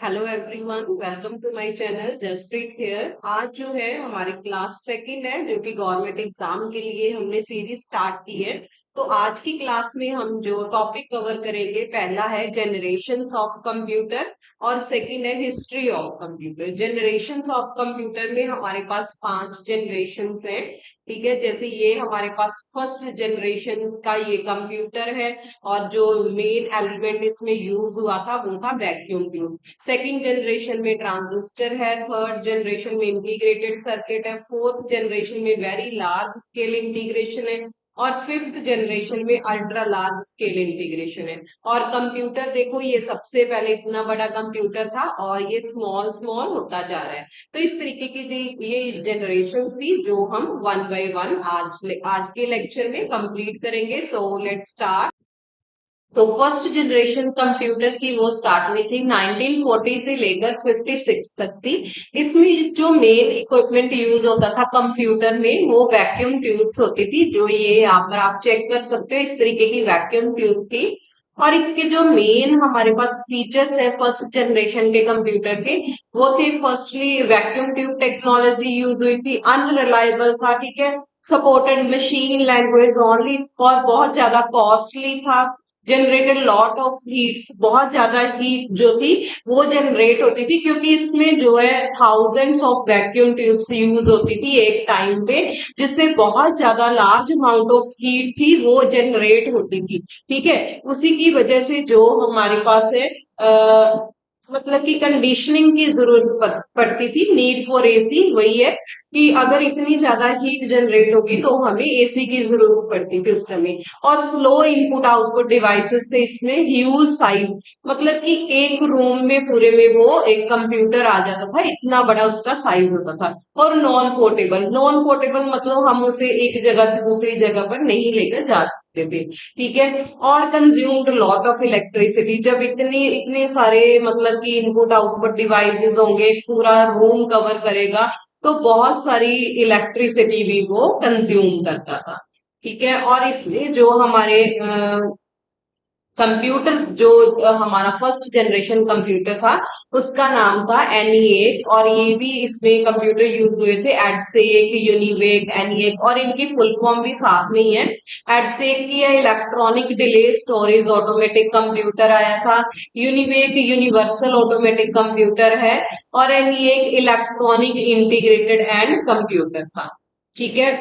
Hello everyone, welcome to my channel Jaspreet here. आज जो है हमारी क्लास सेकंड है, जो कि गवर्नमेंट एग्जाम के लिए हमने सीरीज स्टार्ट की है। तो आज की क्लास में हम जो टॉपिक कवर करेंगे, पहला है जनरेशंस ऑफ कंप्यूटर और सेकंड है history of computer. Generations of computer में हमारे पास 5 जनरेशंस हैं। ठीक है, जैसे ये हमारे पास फर्स्ट जनरेशन का ये कंप्यूटर है और जो मेन एलिमेंट इसमें यूज हुआ था वो था वैक्यूम ट्यूब। सेकंड जनरेशन में ट्रांजिस्टर है, थर्ड जनरेशन में इंटीग्रेटेड सर्किट है, फोर्थ जनरेशन में वेरी लार्ज स्केल इंटीग्रेशन है और फिफ्थ जनरेशन में अल्ट्रा लार्ज स्केल इंटीग्रेशन है। और कंप्यूटर देखो, ये सबसे पहले इतना बड़ा कंप्यूटर था और ये स्मॉल स्मॉल होता जा रहा है। तो इस तरीके की ये जनरेशन थी जो हम वन बाय वन आज के लेक्चर में कंप्लीट करेंगे। So let's start. तो फर्स्ट जनरेशन कंप्यूटर की वो स्टार्ट हुई थी 1940 से लेकर 56 तक थी। इसमें जो मेन इक्विपमेंट यूज होता था कंप्यूटर में वो वैक्यूम ट्यूब्स होती थी, जो ये यहाँ पर आप चेक कर सकते हो, इस तरीके की वैक्यूम ट्यूब थी। और इसके जो मेन हमारे पास फीचर्स है फर्स्ट जनरेशन के कंप्यूटर के, वो थे firstly vacuum tube technology use हुई थी, अनरिलायबल था, ठीक है, सपोर्टेड मशीन लैंग्वेज ओनली और बहुत ज्यादा कॉस्टली था, जनरेटेड लॉट ऑफ हीट्स, बहुत ज्यादा हीट जो थी वो जनरेट होती थी, क्योंकि इसमें जो है thousands of vacuum tubes use होती थी एक टाइम पे, जिससे बहुत ज्यादा लार्ज अमाउंट ऑफ हीट थी वो जनरेट होती थी। ठीक है, उसी की वजह से जो हमारे पास है मतलब कि कंडीशनिंग की जरूरत पड़ती थी, नीड फॉर एसी, वही है कि अगर इतनी ज्यादा हीट जनरेट होगी तो हमें एसी की जरूरत पड़ती थी उस समय। और स्लो इनपुट आउटपुट डिवाइसेस थे इसमें, ह्यूज साइज, मतलब कि एक रूम में पूरे में वो एक कंप्यूटर आ जाता था, इतना बड़ा उसका साइज होता था। और नॉन पोर्टेबल, नॉन पोर्टेबल मतलब हम उसे एक जगह से दूसरी जगह पर नहीं लेकर जा सकते थे। ठीक है, और कंज्यूम्ड लॉट ऑफ इलेक्ट्रिसिटी, जब इतने इतने सारे मतलब कि इनपुट आउटपुट डिवाइसेस होंगे, पूरा रूम कवर करेगा, तो बहुत सारी इलेक्ट्रिसिटी भी वो कंज्यूम करता था। ठीक है, और इसमें जो हमारे कंप्यूटर जो हमारा फर्स्ट जनरेशन कंप्यूटर था उसका नाम था एनिएक, और ये भी इसमें कंप्यूटर यूज हुए थे एडसेक, यूनिवेक, एनिएक, और इनकी फुल फॉर्म भी साथ में ही है। एडसेक की electronic delay storage automatic computer आया था, यूनिवेक यूनिवर्सल ऑटोमेटिक कंप्यूटर है, और ENIAC electronic integrated and computer था। ठीक है,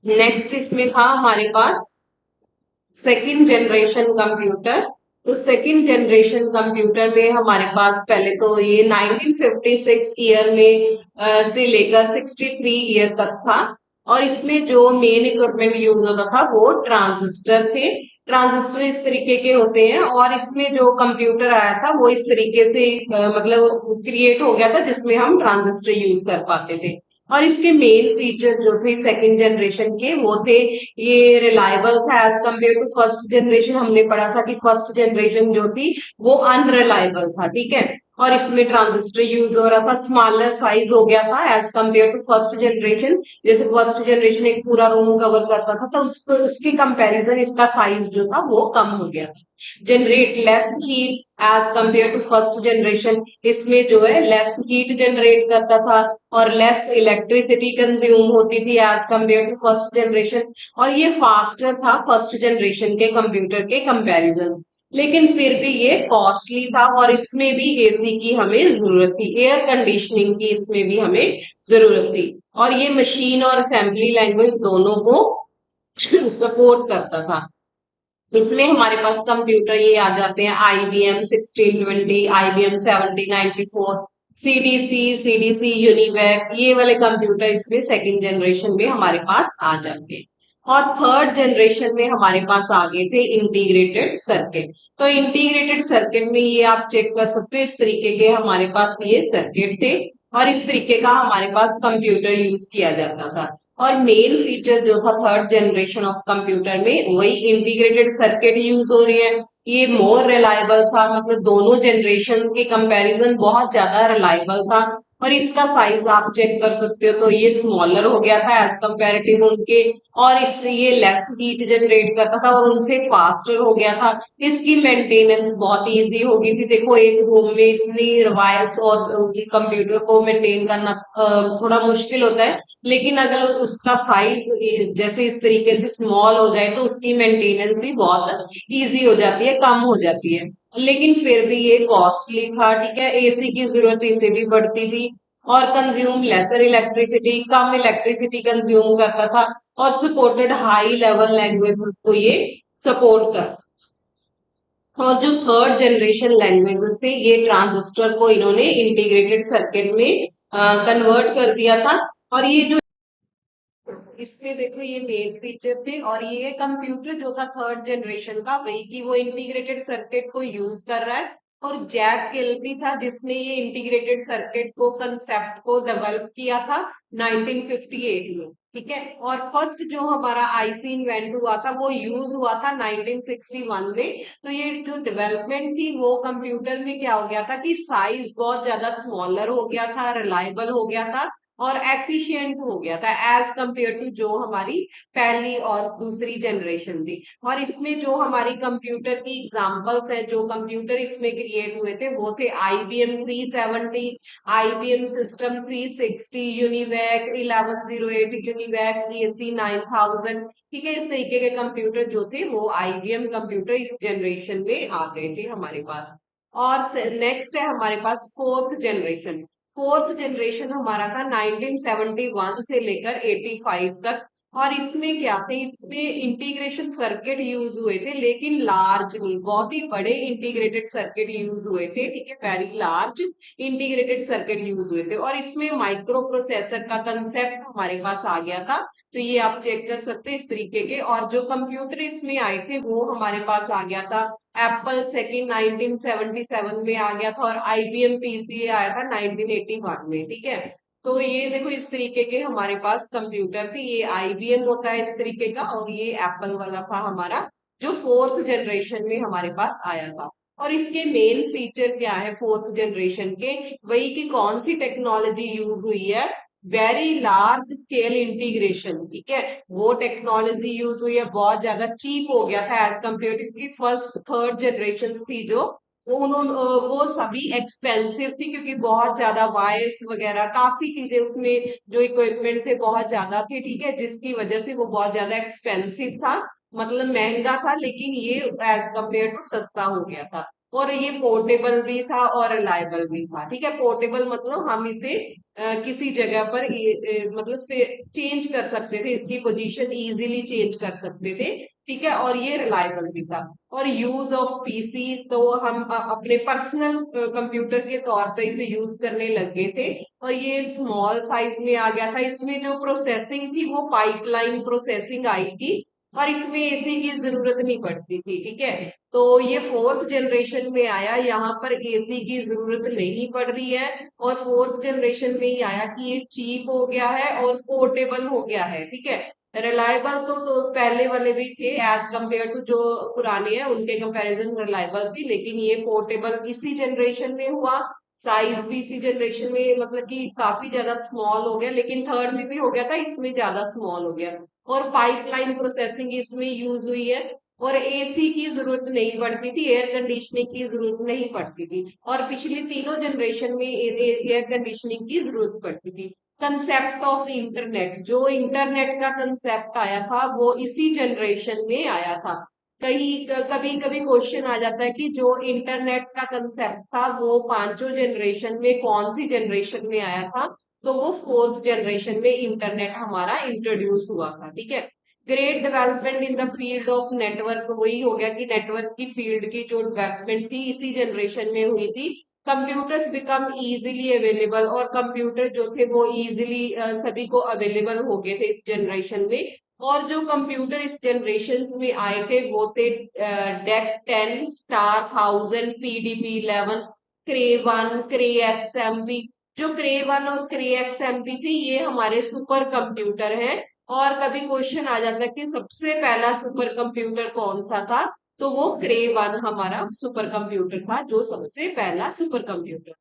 नेक्स्ट इसमें था हमारे पास सेकंड जनरेशन कंप्यूटर। तो सेकंड जनरेशन कंप्यूटर में हमारे पास पहले तो ये 1956 ईयर में से लेकर 63 ईयर तक था। और इसमें जो मेन इक्विपमेंट यूज होता था वो ट्रांजिस्टर थे। ट्रांजिस्टर इस तरीके के होते हैं, और इसमें जो कंप्यूटर आया था वो इस तरीके से मतलब क्रिएट हो गया था जिसमें हम ट्रांजिस्टर यूज कर पाते थे। और इसके मेन फीचर जो थे सेकंड जनरेशन के वो थे, ये रिलायबल था as compare to first generation. हमने पढ़ा था कि फर्स्ट जनरेशन जो थी वो अनरिलायबल था, ठीक है, और इसमें ट्रांजिस्टर यूज हो रहा था, स्मॉलर साइज हो गया था as compare to first generation. जैसे फर्स्ट जनरेशन एक पूरा रूम कवर करता था, तो उसको उसकी कंपैरिजन इसका साइज जो था वो कम हो गया था। Generate less heat as compare to first generation, इसमें जो है लेस हीट जनरेट करता था और लेस इलेक्ट्रिसिटी कंज्यूम होती थी as compare to first generation. और ये फास्टर था फर्स्ट जनरेशन के कंप्यूटर के कंपैरिजन, लेकिन फिर भी ये कॉस्टली था और इसमें भी एसी की हमें जरूरत थी, एयर कंडीशनिंग की इसमें भी हमें जरूरत थी। और ये मशीन और असेंबली लैंग्वेज दोनों को सपोर्ट करता था। इसमें हमारे पास कंप्यूटर ये आ जाते हैं IBM 1620, IBM 7094, CDC यूनिवैक, ये वाले कंप्यूटर इसमें सेकंड जनरेशन में हमारे पास आ जाते हैं। और थर्ड जनरेशन में हमारे पास आ गए थे इंटीग्रेटेड सर्किट। तो इंटीग्रेटेड सर्किट में ये आप चेक कर सकते हो, इस तरीके के हमारे पास ये सर्किट थे और इस तरीके का हमारे पास कंप्यूटर यूज किया जाता था। और मेन फीचर जो था थर्ड जनरेशन ऑफ कंप्यूटर में वही इंटीग्रेटेड सर्किट यूज हो रही है। ये मोर रिलायबल था, मतलब दोनों जनरेशन के कंपैरिजन बहुत ज्यादा रिलायबल था। और इसका साइज आप चेक कर सकते हो, तो ये स्मॉलर हो गया था एज कंपेरेटिव उनके, और इस ये लेस हीट जनरेट करता था और उनसे फास्टर हो गया था। इसकी मेंटेनेंस बहुत इजी हो गई थी। देखो एक रूम में इतनी वायर्स और कंप्यूटर को मेंटेन करना थोड़ा मुश्किल होता है, लेकिन अगर उसका साइज जैसे इस तरीके से स्मॉल हो जाए तो उसकी मेंटेनेंस भी बहुत इजी हो जाती है, कम हो जाती है। लेकिन फिर भी ये कॉस्टली था, ठीक है, एसी की जरूरत इसे भी पड़ती थी, और कंज्यूम लेसर इलेक्ट्रिसिटी, कम इलेक्ट्रिसिटी कंज्यूम करता था, और सपोर्टेड हाई लेवल लैंग्वेज को ये सपोर्ट कर। और जो थर्ड जनरेशन लैंग्वेजेस थे, ये ट्रांजिस्टर को इन्होंने इंटीग्रेटेड सर्किट में कन्वर्ट कर दिया था। और ये जो इसमें देखो ये मेन फीचर थे, और ये कंप्यूटर जो था थर्ड जनरेशन का, वही की वो इंटीग्रेटेड सर्किट को यूज कर रहा है। और जैक किल्बी था जिसने ये इंटीग्रेटेड सर्किट को कंसेप्ट को डेवलप किया था 1958 में, ठीक है। और फर्स्ट जो हमारा आईसी इन्वेंट हुआ था वो यूज हुआ था 1961 में। तो ये जो डेवलपमेंट थी वो कंप्यूटर में क्या हो गया था कि साइज बहुत ज्यादा स्मॉलर हो गया था, रिलायबल हो गया था, और एफिशिएंट हो गया था एज कंपेयर टू जो हमारी पहली और दूसरी जनरेशन थी। और इसमें जो हमारी कंप्यूटर की एग्जांपल्स है, जो कंप्यूटर इसमें क्रिएट हुए थे वो थे IBM 370, IBM system 360, UNIVAC 1108, UNIVAC ESC 9000, ठीक है। इस तरीके के कंप्यूटर जो थे वो IBM कंप्यूटर इस जनरेशन में आ गए थे हमारे पास। और नेक्स्ट है हमारे पास फोर्थ जनरेशन। फोर्थ जनरेशन हमारा था 1971 से लेकर 85 तक। और इसमें क्या थे, इसमें इंटीग्रेशन सर्किट यूज हुए थे, लेकिन लार्ज नहीं, बहुत ही बड़े इंटीग्रेटेड सर्किट यूज हुए थे, ठीक है, very large integrated circuit use हुए थे। और इसमें माइक्रो प्रोसेसर का कंसेप्ट हमारे पास आ गया था, तो ये आप चेक कर सकते हैं इस तरीके के। और जो कंप्यूटर इसमें आए थे वो हमारे पास आ गया था एप्पल सेकंड 1977 में आ गया था, और IBM PC आया था 1981 में, ठीक है। तो ये देखो इस तरीके के हमारे पास कंप्यूटर थे, ये IBM होता है इस तरीके का, और ये एप्पल वाला था हमारा जो फोर्थ जनरेशन में हमारे पास आया था। और इसके मेन फीचर क्या है फोर्थ जनरेशन के, वही की कौन सी टेक्नोलॉजी यूज हुई है, वेरी लार्ज स्केल इंटीग्रेशन, ठीक है, वो टेक्नोलॉजी यूज हुई है। बहुत ज्यादा चीप हो गया था as compare to first third generation थी जो, वो सभी एक्सपेंसिव थी, क्योंकि बहुत ज्यादा वायर्स वगैरह काफी चीजें उसमें जो इक्विपमेंट थे बहुत ज्यादा थे, ठीक है, जिसकी वजह से वो बहुत ज्यादा एक्सपेंसिव था, मतलब महंगा था। लेकिन ये एज कम्पेयर टू सस्ता हो गया था, और ये पोर्टेबल भी था और रिलायबल भी था, ठीक है। पोर्टेबल मतलब हम इसे किसी जगह पर मतलब चेंज कर सकते थे, इसकी पोजीशन इजीली चेंज कर सकते थे, ठीक है। और ये रिलायबल भी था। और यूज ऑफ पीसी, तो हम अपने पर्सनल कंप्यूटर के तौर पे इसे यूज करने लग गए थे। और ये स्मॉल साइज में आ गया था, इसमें जो प्रोसेसिंग थी वो पाइपलाइन प्रोसेसिंग आई थी, और इसमें एसी की जरूरत नहीं पड़ती थी, ठीक है। तो ये फोर्थ जनरेशन में आया, यहाँ पर एसी की जरूरत नहीं पड़ रही है, और फोर्थ जनरेशन में ही आया कि ये चीप हो गया है और पोर्टेबल हो गया है, ठीक है। रिलायबल तो पहले वाले भी थे एज कंपेयर टू जो पुराने हैं उनके कंपैरिजन रिलायबल थी, लेकिन ये पोर्टेबल इसी जनरेशन में हुआ। साइज भी इसी जनरेशन में मतलब कि काफी ज्यादा स्मॉल हो गया, लेकिन थर्ड में भी हो गया था, इसमें ज्यादा स्मॉल हो गया। और पाइपलाइन प्रोसेसिंग इसमें यूज हुई है, और एसी की जरूरत नहीं पड़ती थी, एयर कंडीशनिंग की जरूरत नहीं पड़ती थी, और पिछली तीनों जनरेशन में एयर कंडीशनिंग की जरूरत पड़ती थी। कंसेप्ट ऑफ इंटरनेट, जो इंटरनेट का कंसेप्ट आया था वो इसी जनरेशन में आया था। कहीं कभी कभी क्वेश्चन आ जाता है कि जो इंटरनेट का कंसेप्ट था वो पांचों जनरेशन में कौन सी जनरेशन में आया था, तो वो फोर्थ जनरेशन में इंटरनेट हमारा इंट्रोड्यूस हुआ था, ठीक है। Great development in the field of network, वही हो गया कि नेटवर्क की फील्ड की जो डेवलपमेंट थी इसी जनरेशन में हुई थी। कंप्यूटर्स बिकम इजीली अवेलेबल, और कंप्यूटर जो थे वो इजीली सभी को अवेलेबल हो गए थे इस जनरेशन में। और जो कंप्यूटर इस जनरेशन में आए थे वो थे डेक 10, स्टार 1000, PDP 11, क्रे 1, क्रे XMP। जो क्रे 1 और क्रे XMP थी ये हमारे सुपर कंप्यूटर हैं। और कभी क्वेश्चन आ जाता है कि सबसे पहला सुपर कंप्यूटर कौन सा था, तो वो क्रे 1 हमारा सुपर कंप्यूटर था, जो सबसे पहला सुपर कंप्यूटर।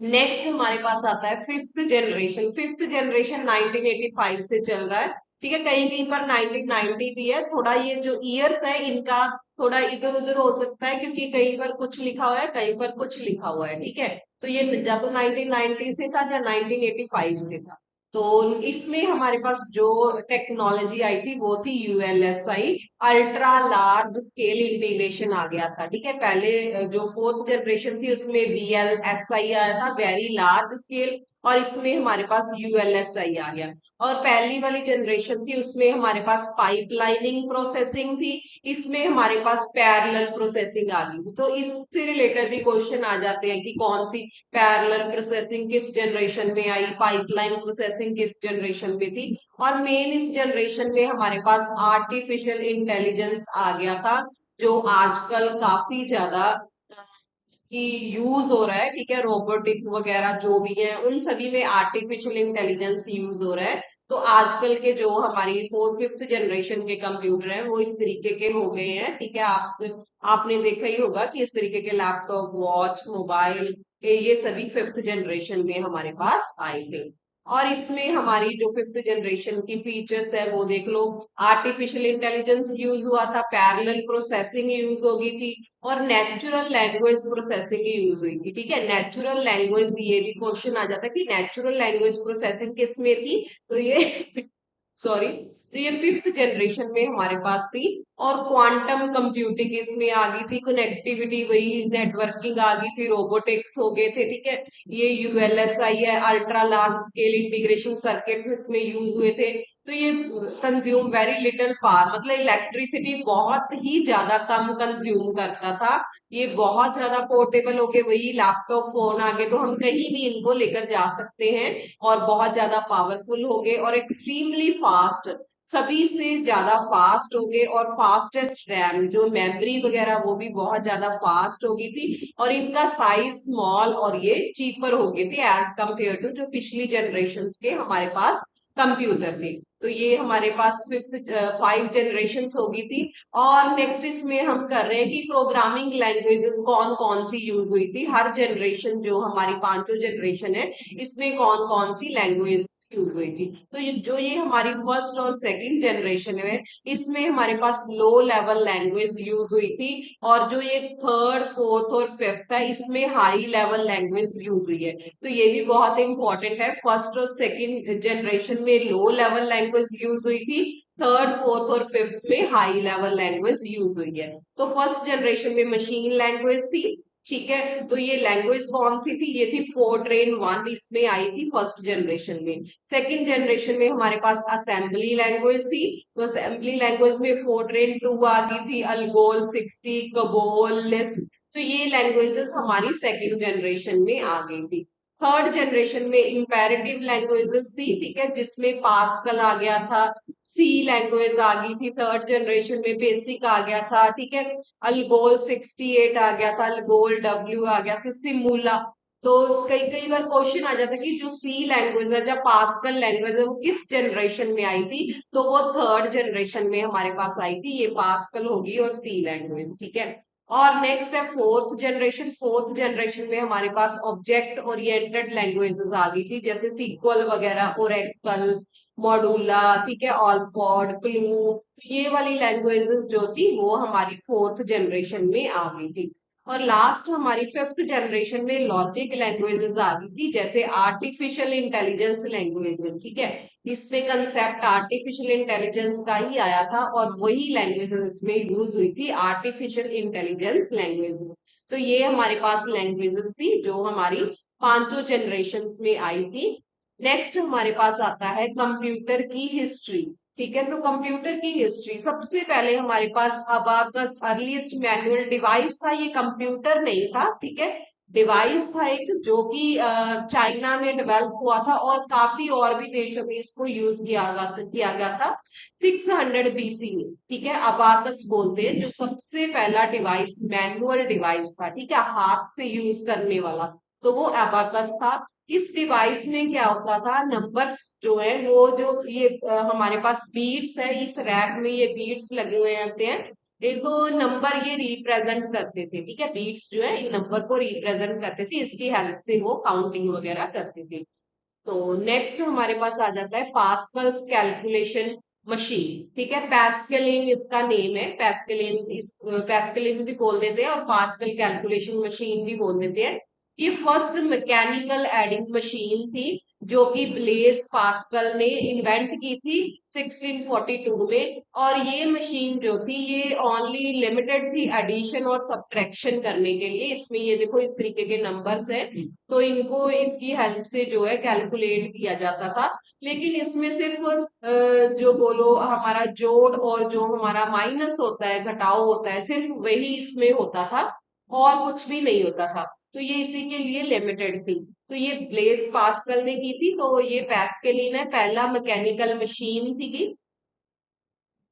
नेक्स्ट हमारे पास आता है फिफ्थ जनरेशन। फिफ्थ जनरेशन 1985 से चल रहा है, ठीक है। कहीं कहीं पर 1990 भी है, थोड़ा ये जो ईयर्स है इनका थोड़ा इधर उधर हो सकता है, क्योंकि कहीं पर कुछ लिखा हुआ है कहीं पर कुछ लिखा हुआ है, ठीक है। तो ये या तो 1990 से था या 1985 से था। तो इसमें हमारे पास जो टेक्नोलॉजी आई थी वो थी ULSI, ultra large scale integration आ गया था, ठीक है। पहले जो फोर्थ जनरेशन थी उसमें वीएलएसआई आया था, वेरी लार्ज स्केल, और इसमें हमारे पास यूएलएसआई आ गया। और पहली वाली जनरेशन थी उसमें हमारे पास पाइपलाइनिंग प्रोसेसिंग थी, इसमें हमारे पास पैरेलल प्रोसेसिंग आ गई। तो इससे रिलेटेड भी क्वेश्चन आ जाते हैं कि कौन सी पैरेलल प्रोसेसिंग किस जनरेशन में आई, पाइपलाइन प्रोसेसिंग किस जनरेशन में थी। और मेन इस जनरेशन में हमारे पास आर्टिफिशियल इंटेलिजेंस आ गया था, जो आजकल काफी ज्यादा की यूज हो रहा है, ठीक है। रोबोटिक वगैरह जो भी है उन सभी में आर्टिफिशियल इंटेलिजेंस यूज हो रहा है। तो आजकल के जो हमारी फोर्थ फिफ्थ जनरेशन के कंप्यूटर हैं वो इस तरीके के हो गए हैं, ठीक है। आपने देखा ही होगा कि इस तरीके के लैपटॉप, वॉच, मोबाइल, ये सभी फिफ्थ जनरेशन में हमारे पास आए थे। और इसमें हमारी जो फिफ्थ जनरेशन की फीचर्स है वो देख लो। आर्टिफिशियल इंटेलिजेंस यूज हुआ था, पैरेलल प्रोसेसिंग यूज होगी थी, और नेचुरल लैंग्वेज प्रोसेसिंग यूज हुई थी, ठीक है। नेचुरल लैंग्वेज, ये भी क्वेश्चन आ जाता है कि नेचुरल लैंग्वेज प्रोसेसिंग किस में थी। तो ये सॉरी, तो ये फिफ्थ जनरेशन में हमारे पास थी। और क्वांटम कंप्यूटिंग इसमें आ गई थी, कनेक्टिविटी वही नेटवर्किंग आ गई थी, रोबोटिक्स हो गए थे, ठीक है। ये यूएलएसआई है, ultra large scale integration circuits इसमें यूज हुए थे। तो ये कंज्यूम वेरी लिटिल पावर, मतलब इलेक्ट्रिसिटी बहुत ही ज्यादा कम कंज्यूम करता था। ये बहुत ज्यादा पोर्टेबल हो गए, वही लैपटॉप फोन आ गए तो हम कहीं भी इनको लेकर जा सकते हैं, और बहुत ज्यादा पावरफुल हो गए और एक्सट्रीमली फास्ट, सभी से ज्यादा फास्ट हो गए। और फास्टेस्ट रैम जो मेमोरी वगैरह वो भी बहुत ज्यादा फास्ट हो गई थी, और इनका साइज स्मॉल और ये चीपर हो गए थे एज कंपेयर टू जो पिछली जनरेशन के हमारे पास कंप्यूटर थे। तो ये हमारे पास फिफ्थ 5 जनरेशन होगी थी। और नेक्स्ट इसमें हम कर रहे हैं कि प्रोग्रामिंग लैंग्वेजेस कौन कौन सी यूज हुई थी, हर जनरेशन जो हमारी पांचों जनरेशन है इसमें कौन कौन सी लैंग्वेज यूज हुई थी। तो ये हमारी फर्स्ट और सेकंड जनरेशन है, इसमें हमारे पास लो लेवल लैंग्वेज यूज हुई थी। और जो ये थर्ड फोर्थ और फिफ्थ है इसमें हाई लेवल लैंग्वेज यूज हुई है। तो ये भी बहुत इंपॉर्टेंट है, फर्स्ट और सेकंड जनरेशन में लो लेवल लैंग्वेज यूज हुई थी, थर्ड फोर्थ और फिफ्थ में हाई लेवल लैंग्वेज यूज हुई है। तो फर्स्ट जनरेशन में मशीन लैंग्वेज थी, ठीक है। तो ये लैंग्वेज कौन सी थी, ये थी फोर्ट्रेन 1, इसमें आई थी फर्स्ट जनरेशन में। सेकंड जनरेशन में हमारे पास असेंबली लैंग्वेज थी, तो असेंबली लैंग्वेज में फोर्ट्रेन 2 आ गई थी, अल्गोल 60, कबोल, लिस्प। तो ये लैंग्वेजेस हमारी सेकंड जनरेशन में आ गई थी। थर्ड जनरेशन में इंपेरेटिव लैंग्वेजेस थी, ठीक है, जिसमें पास्कल आ गया था, सी लैंग्वेज आ गई थी थर्ड जनरेशन में, बेसिक आ गया था, ठीक है। अल्गोल 68 आ गया था, अल्गोल डब्ल्यू आ गया था, सिमुला। तो कई कई बार क्वेश्चन आ जाता है कि जो सी लैंग्वेज है, जब पास्कल लैंग्वेज है, वो किस जनरेशन में आई थी। तो वो थर्ड जनरेशन में हमारे पास आई थी, ये पास्कल होगी और सी लैंग्वेज, ठीक है। और नेक्स्ट है फोर्थ जनरेशन। फोर्थ जनरेशन में हमारे पास ऑब्जेक्ट ओरिएंटेड लैंग्वेजेस आ गई थी, जैसे सीक्वल वगैरह, ओरेकल, मॉडुला, ठीक है, ऑलफॉर्ड, क्लू। ये वाली लैंग्वेजेस जो थी वो हमारी फोर्थ जनरेशन में आ गई थी। और लास्ट हमारी फिफ्थ जनरेशन में लॉजिक लैंग्वेजेस आ गई थी, जैसे आर्टिफिशियल इंटेलिजेंस लैंग्वेजेस, ठीक है। इसमें कंसेप्ट आर्टिफिशियल इंटेलिजेंस का ही आया था, और वही लैंग्वेजेस इसमें यूज हुई थी, आर्टिफिशियल इंटेलिजेंस लैंग्वेज। तो ये हमारे पास लैंग्वेजेस थी जो हमारी पांचों जनरेशन में आई थी। नेक्स्ट हमारे पास आता है कंप्यूटर की हिस्ट्री, ठीक है। तो कंप्यूटर की हिस्ट्री, सबसे पहले हमारे पास अबाकस अर्लीस्ट मैनुअल डिवाइस था, ये कंप्यूटर नहीं था, ठीक है। डिवाइस था एक जो कि चाइना में डेवलप हुआ था, और काफी और भी देशों में इसको यूज किया गया था 600 बीसी में, ठीक है। अबाकस बोलते हैं जो सबसे पहला डिवाइस, मैनुअल डिवाइस था, ठीक है, हाथ से यूज करने वाला। तो वो अबाकस था। इस डिवाइस में क्या होता था, नंबर्स जो है वो जो ये हमारे पास बीट्स है, इस रैक में ये बीट्स लगे हुए होते हैं, एक तो नंबर ये रिप्रेजेंट करते थे, ठीक है, बीट्स जो है इन नंबर को रिप्रेजेंट करते थे, इसकी हेल्प से वो काउंटिंग वगैरह करते थे। तो नेक्स्ट हमारे पास आ जाता है पास्कल्स कैलकुलेशन मशीन, ठीक है, पैस्कलिन इसका नेम है, पैस्कलिन इस पैस्कलिन भी बोल देते हैं और पास्कल कैलकुलेशन मशीन भी बोल देते हैं। ये फर्स्ट मैकेनिकल एडिंग मशीन थी जो कि ब्लेस पास्कल ने इन्वेंट की थी 1642 में। और ये मशीन जो थी ये ओनली लिमिटेड थी एडिशन और सब्ट्रैक्शन करने के लिए। इसमें ये देखो इस तरीके के नंबर्स हैं, तो इनको इसकी हेल्प से जो है कैलकुलेट किया जाता था। लेकिन इसमें सिर्फ जो बोलो हमारा जोड़ और जो हमारा माइनस होता है, घटाव होता है, सिर्फ वही इसमें होता था और कुछ भी नहीं होता था। तो ये इसी के लिए लिमिटेड थी। तो ये ब्लेस पास्कल ने की थी, तो ये पैस्कलिन है, पहला मैकेनिकल मशीन थी।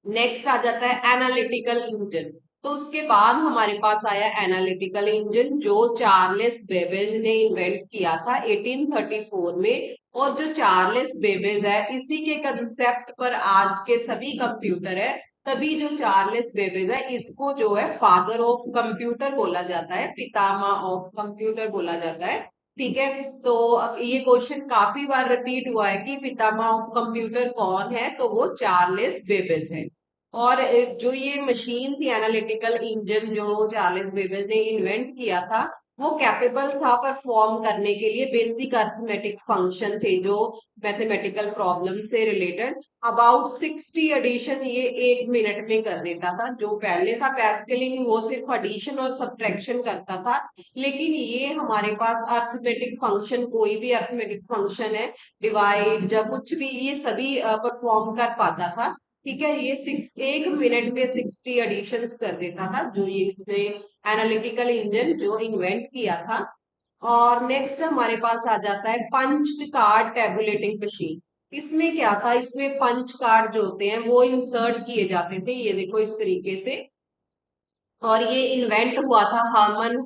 नेक्स्ट आ जाता है एनालिटिकल इंजन। तो उसके बाद हमारे पास आया एनालिटिकल इंजन जो चार्लेस बेबेज ने इन्वेंट किया था 1834 में। और जो चार्लेस बेबेज है इसी के कंसेप्ट पर आज के सभी कंप्यूटर है। तभी जो चार्लेस बेबेज है इसको जो है फादर ऑफ कंप्यूटर बोला जाता है, पितामह ऑफ कंप्यूटर बोला जाता है। ठीक है, तो अब ये क्वेश्चन काफी बार रिपीट हुआ है कि पितामह ऑफ कंप्यूटर कौन है, तो वो चार्लेस बेबेज है। और जो ये मशीन थी एनालिटिकल इंजन जो चार्ल्स बेबेज ने इन्वेंट किया था, वो कैपेबल था परफॉर्म करने के लिए बेसिक अर्थमेटिक फंक्शन थे जो मैथमेटिकल प्रॉब्लम से रिलेटेड। अबाउट 60 एडिशन ये 1 मिनट में कर देता था। जो पहले था पैस्कलिन वो सिर्फ एडिशन और सब्ट्रैक्शन करता था, लेकिन ये हमारे पास अर्थमेटिक फंक्शन, कोई भी अर्थमेटिक फंक्शन है, डिवाइड या कुछ भी, ये सभी परफॉर्म कर पाता था। ठीक है, ये 1 मिनट में 60 एडिशंस कर देता था, जो ये इसने एनालिटिकल इंजन जो इन्वेंट किया था। और नेक्स्ट हमारे पास आ जाता है पंच कार्ड टेबुलेटिंग मशीन। इसमें क्या था, इसमें पंच कार्ड जो होते हैं वो इंसर्ट किए जाते थे, ये देखो इस तरीके से। और ये इन्वेंट हुआ था हर्मन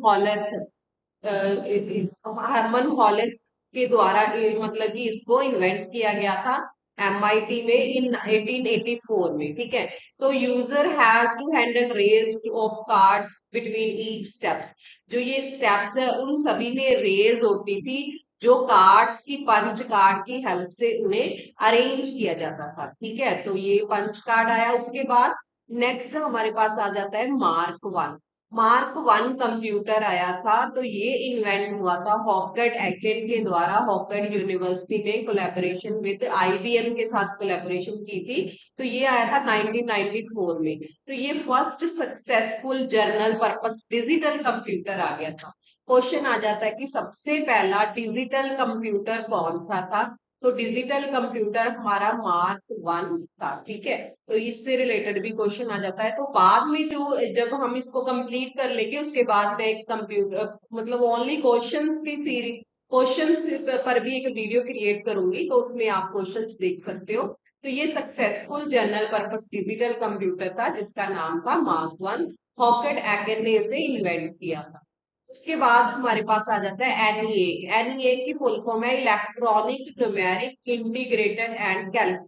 हॉलेट के द्वारा, मतलब कि इसको इन्वेंट किया गया था एमआईटी में इन 1884 में। ठीक है, तो user has to handle rays of cards between each steps. जो ये स्टेप्स है उन सभी में रेज होती थी, जो कार्ड्स की पंच कार्ड की हेल्प से उन्हें अरेंज किया जाता था। ठीक है, तो ये पंच कार्ड आया। उसके बाद नेक्स्ट हमारे पास आ जाता है मार्क 1। मार्क 1 कंप्यूटर आया था, तो ये इन्वेंट हुआ था हॉकर्ड एकेन के द्वारा, हॉकर्ड यूनिवर्सिटी में कोलैबोरेशन विद आईबीएम के साथ कोलैबोरेशन की थी। तो ये आया था 1994 में। तो ये first successful general purpose digital computer आ गया था। क्वेश्चन आ जाता है कि सबसे पहला डिजिटल कंप्यूटर कौन सा था, तो डिजिटल कंप्यूटर हमारा मार्क 1 था। ठीक है, तो इससे रिलेटेड भी क्वेश्चन आ जाता है। तो बाद में जो, जब हम इसको कंप्लीट कर लेंगे उसके बाद मैं एक कंप्यूटर मतलब ओनली क्वेश्चंस की सीरीज, क्वेश्चंस पर भी एक वीडियो क्रिएट करूंगी, तो उसमें आप क्वेश्चंस देख सकते हो। तो ये successful general purpose digital computer था जिसका नाम था मार्क 1। हॉकेट एकेन ने इसे इन्वेंट किया था। उसके बाद हमारे पास आ जाता है एनईए। एनईए की फुल फॉर्म है electronic numeric integrated and calculator.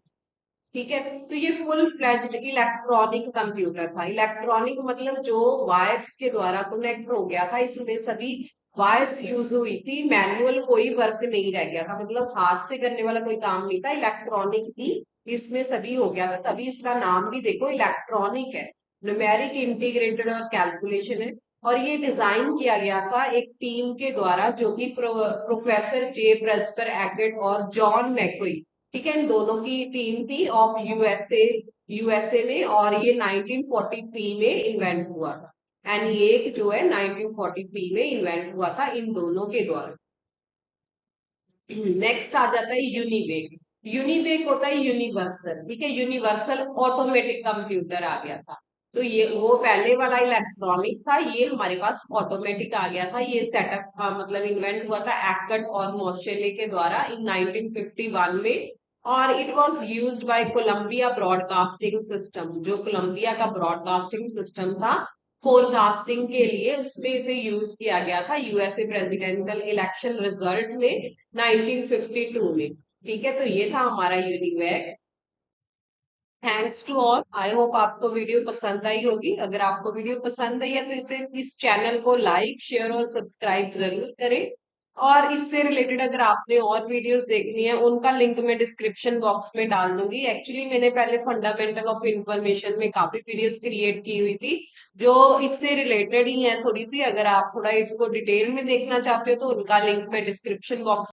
ठीक है, तो ये फुल फ्लेज्ड इलेक्ट्रॉनिक कंप्यूटर था। इलेक्ट्रॉनिक मतलब जो वायर्स के द्वारा कनेक्ट हो गया था, इसमें सभी वायर्स यूज हुई थी, मैनुअल कोई वर्क नहीं रह गया था, मतलब हाथ से करने वाला कोई काम नहीं था, इलेक्ट्रॉनिक ही इसमें सभी हो गया था। तभी इसका नाम भी देखो इलेक्ट्रॉनिक है, न्यूमेरिक इंटीग्रेटेड और कैलकुलेशन है। और ये डिजाइन किया गया था एक टीम के द्वारा जो कि प्रोफेसर जे प्रेस्पर एकेट और जॉन मैकोई, ठीक है, इन दोनों की टीम थी ऑफ यूएसए में। और ये 1943 में इन्वेंट हुआ था। एंड ये जो है 1943 में इन्वेंट हुआ था इन दोनों के द्वारा। नेक्स्ट आ जाता है यूनिवेक। यूनिवेक होता है यूनिवर्सल, ठीक है, यूनिवर्सल ऑटोमेटिक कंप्यूटर आ गया था। तो ये वो पहले वाला इलेक्ट्रॉनिक था, ये हमारे पास ऑटोमेटिक आ गया था। ये सेटअप मतलब इन्वेंट हुआ था एक्कट और मोशेले के द्वारा इन 1951 में। और it was used by Columbia Broadcasting System, जो कोलंबिया का ब्रॉडकास्टिंग सिस्टम था फोरकास्टिंग के लिए, उसमें इसे यूज किया गया था यूएसए प्रेसिडेंशियल इलेक्शन रिजल्ट में 1952 में। ठीक है, तो ये था हमारा UNIVAC. Thanks to all. I hope आपको वीडियो पसंद आई होगी। अगर आपको वीडियो पसंद आई है तो इस चैनल को लाइक शेयर और सब्सक्राइब जरूर करें। और इससे रिलेटेड अगर आपने और वीडियोस देखनी है उनका लिंक मैं डिस्क्रिप्शन बॉक्स में डाल दूंगी। एक्चुअली मैंने पहले फंडामेंटल ऑफ इंफॉर्मेशन में काफी वीडियोस क्रिएट की हुई थी जो इससे रिलेटेड ही है थोड़ी सी। अगर आप थोड़ा इसको डिटेल में देखना चाहते हो तो उनका लिंक मैं डिस्क्रिप्शन बॉक्स